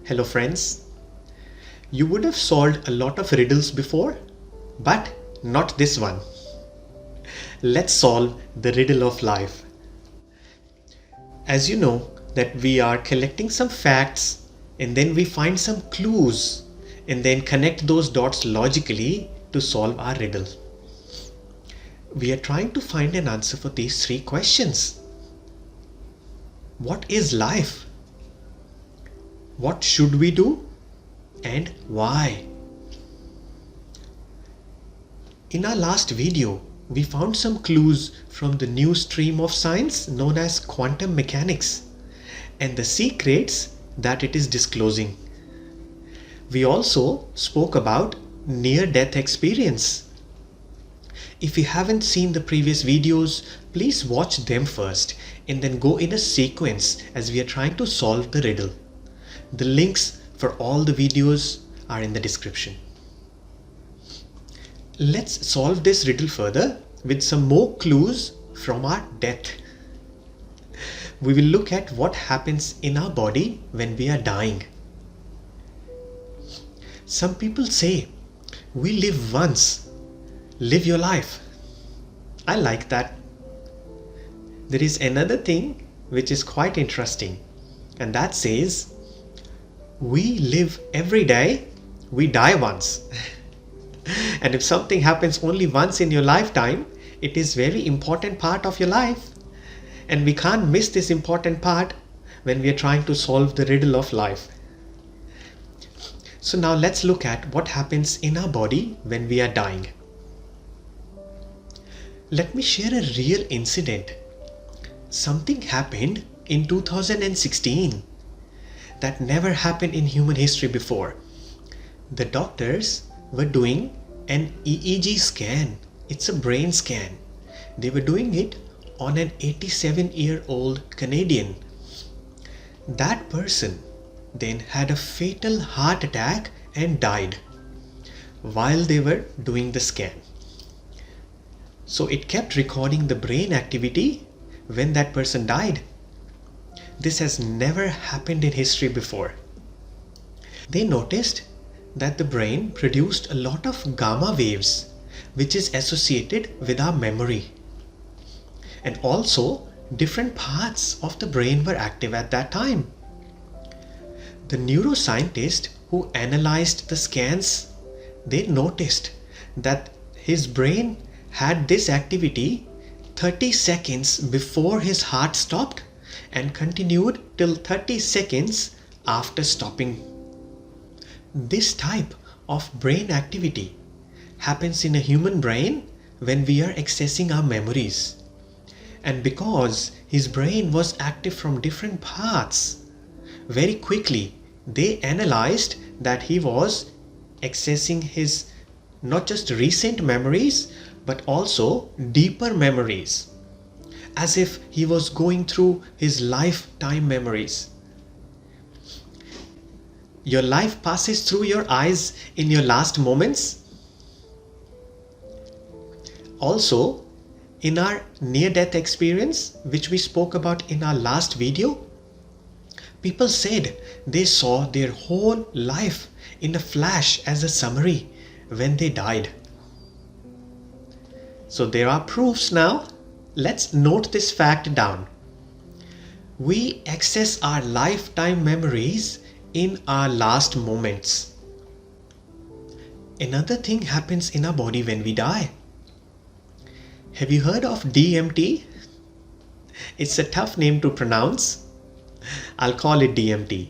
Hello friends. You would have solved a lot of riddles before, but not this one. Let's solve the riddle of life. As you know that we are collecting some facts and then we find some clues and then connect those dots logically to solve our riddle. We are trying to find an answer for these three questions. What is life? What should we do? And why? In our last video, we found some clues from the new stream of science known as quantum mechanics and the secrets that it is disclosing. We also spoke about near-death experience. If you haven't seen the previous videos, please watch them first and then go in a sequence as we are trying to solve the riddle. The links for all the videos are in the description. Let's solve this riddle further with some more clues from our death. We will look at what happens in our body when we are dying. Some people say, we live once, live your life. I like that. There is another thing which is quite interesting, and that says, we live every day, we die once. And if something happens only once in your lifetime, it is very important part of your life. And we can't miss this important part when we are trying to solve the riddle of life. So now let's look at what happens in our body when we are dying. Let me share a real incident. Something happened in 2016 that never happened in human history before. The doctors were doing an EEG scan. It's a brain scan. They were doing it on an 87-year-old Canadian. That person then had a fatal heart attack and died while they were doing the scan. So it kept recording the brain activity when that person died. This has never happened in history before. They noticed that the brain produced a lot of gamma waves, which is associated with our memory. And also, different parts of the brain were active at that time. The neuroscientist who analyzed the scans, they noticed that his brain had this activity 30 seconds before his heart stopped and continued till 30 seconds after stopping. This type of brain activity happens in a human brain when we are accessing our memories. And because his brain was active from different parts, very quickly they analyzed that he was accessing his not just recent memories but also deeper memories, as if he was going through his lifetime memories. Your life passes through your eyes in your last moments. Also, in our near-death experience, which we spoke about in our last video, people said they saw their whole life in a flash as a summary when they died. So there are proofs now. Let's note this fact down. We access our lifetime memories in our last moments. Another thing happens in our body when we die. Have you heard of DMT? It's a tough name to pronounce. I'll call it DMT.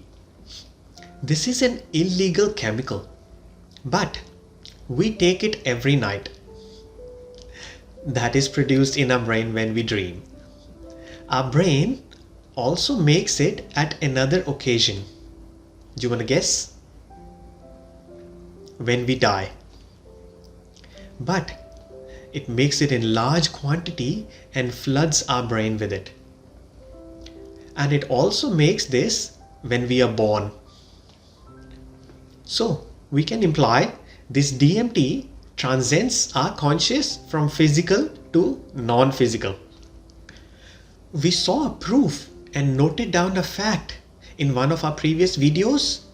This is an illegal chemical, but we take it every night. That is produced in our brain when we dream. Our brain also makes it at another occasion. Do you want to guess? When we die. But it makes it in large quantity and floods our brain with it. And it also makes this when we are born. So we can imply this DMT transcends our conscious from physical to non-physical. We saw a proof and noted down a fact in one of our previous videos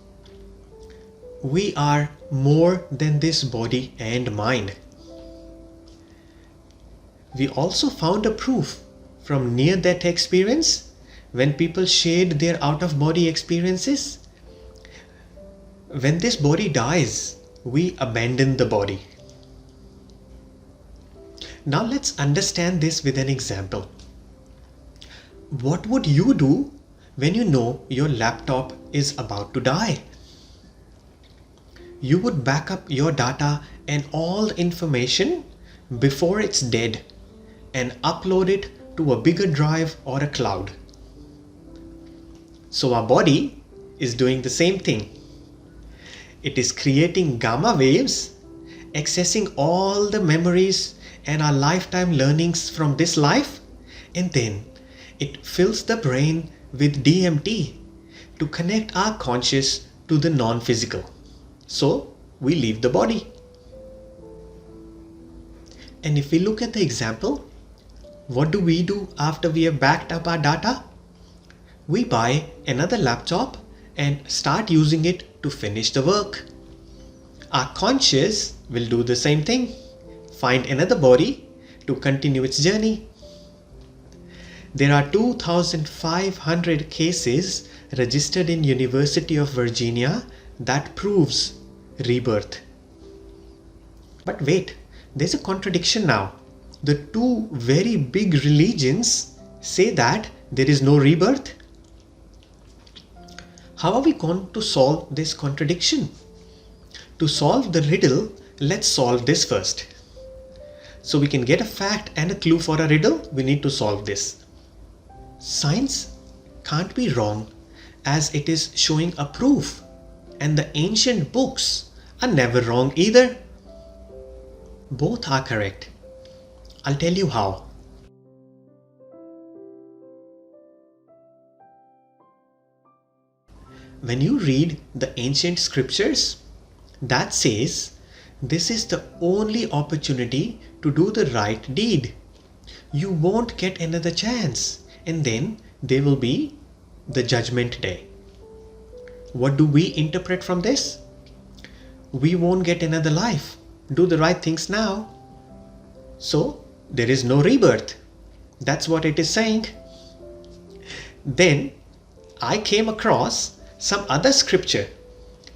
we are more than this body and mind. We also found a proof from near-death experience when people shared their out-of-body experiences. When this body dies, we abandon the body. Now let's understand this with an example. What would you do when you know your laptop is about to die? You would back up your data and all information before it's dead and upload it to a bigger drive or a cloud. So our body is doing the same thing. It is creating gamma waves, accessing all the memories and our lifetime learnings from this life, and then it fills the brain with DMT to connect our conscious to the non-physical. So we leave the body. And if we look at the example, what do we do after we have backed up our data? We buy another laptop and start using it to finish the work. Our conscious will do the same thing. Find another body to continue its journey. There are 2,500 cases registered in University of Virginia that proves rebirth. But wait, there's a contradiction now. The two very big religions say that there is no rebirth. How are we going to solve this contradiction? To solve the riddle, let's solve this first. So we can get a fact and a clue for a riddle, we need to solve this. Science can't be wrong as it is showing a proof, and the ancient books are never wrong either. Both are correct. I'll tell you how. When you read the ancient scriptures, that says this is the only opportunity to do the right deed. You won't get another chance, and then there will be the judgment day. What do we interpret from this? We won't get another life. Do the right things now. So there is no rebirth. That's what it is saying. Then I came across some other scripture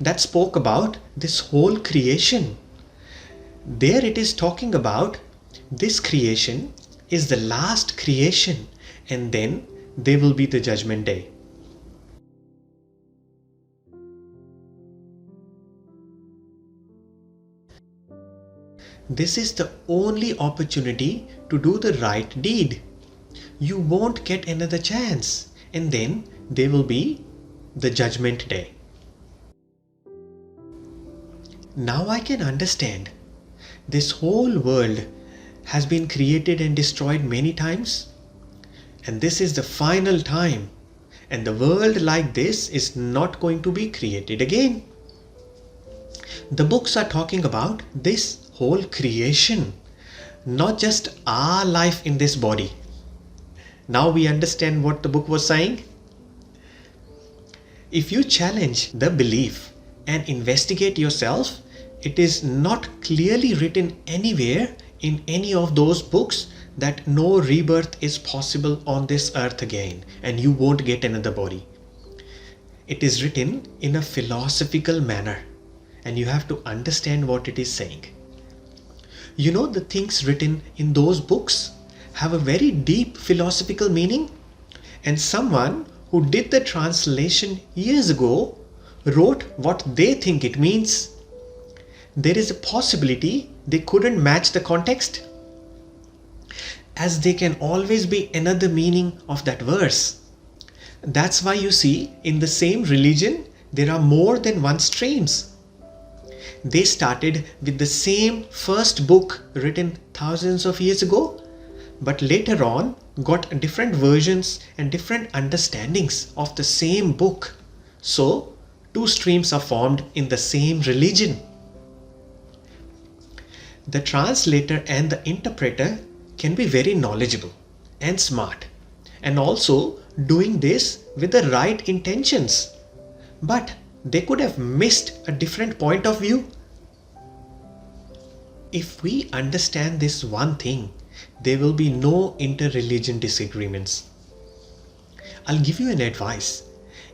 that spoke about this whole creation. There it is talking about this creation is the last creation, and then there will be the judgment day. This is the only opportunity to do the right deed. You won't get another chance, and then there will be the judgment day. Now I can understand. This whole world has been created and destroyed many times, and this is the final time, and the world like this is not going to be created again. The books are talking about this whole creation, not just our life in this body. Now we understand what the book was saying. If you challenge the belief and investigate yourself, it is not clearly written anywhere in any of those books that no rebirth is possible on this earth again and you won't get another body. It is written in a philosophical manner, and you have to understand what it is saying. You know, the things written in those books have a very deep philosophical meaning, and someone who did the translation years ago wrote what they think it means. There is a possibility they couldn't match the context, as there can always be another meaning of that verse. That's why you see in the same religion there are more than one streams. They started with the same first book written thousands of years ago, but later on got different versions and different understandings of the same book. So two streams are formed in the same religion. The translator and the interpreter can be very knowledgeable and smart, and also doing this with the right intentions. But they could have missed a different point of view. If we understand this one thing, there will be no inter-religion disagreements. I'll give you an advice.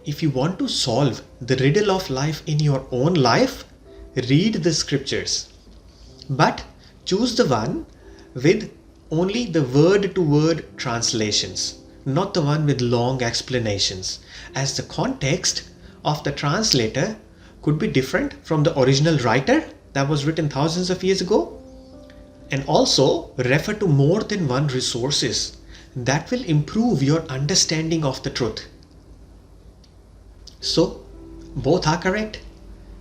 If you want to solve the riddle of life in your own life, read the scriptures. But choose the one with only the word-to-word translations, not the one with long explanations, as the context of the translator could be different from the original writer that was written thousands of years ago. And also refer to more than one resources that will improve your understanding of the truth. So, both are correct,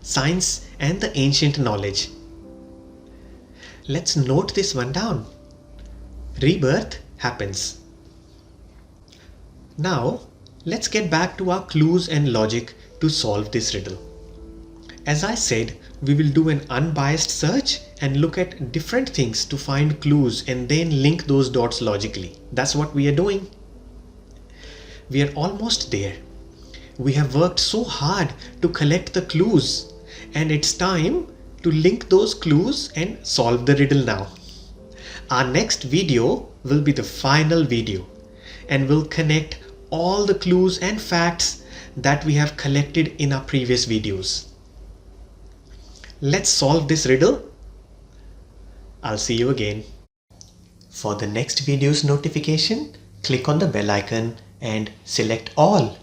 science and the ancient knowledge. Let's note this one down. Rebirth happens. Now, let's get back to our clues and logic to solve this riddle. As I said, we will do an unbiased search and look at different things to find clues and then link those dots logically. That's what we are doing. We are almost there. We have worked so hard to collect the clues, and it's time to link those clues and solve the riddle now. Our next video will be the final video and will connect all the clues and facts that we have collected in our previous videos. Let's solve this riddle. I'll see you again. For the next video's notification, click on the bell icon and select all.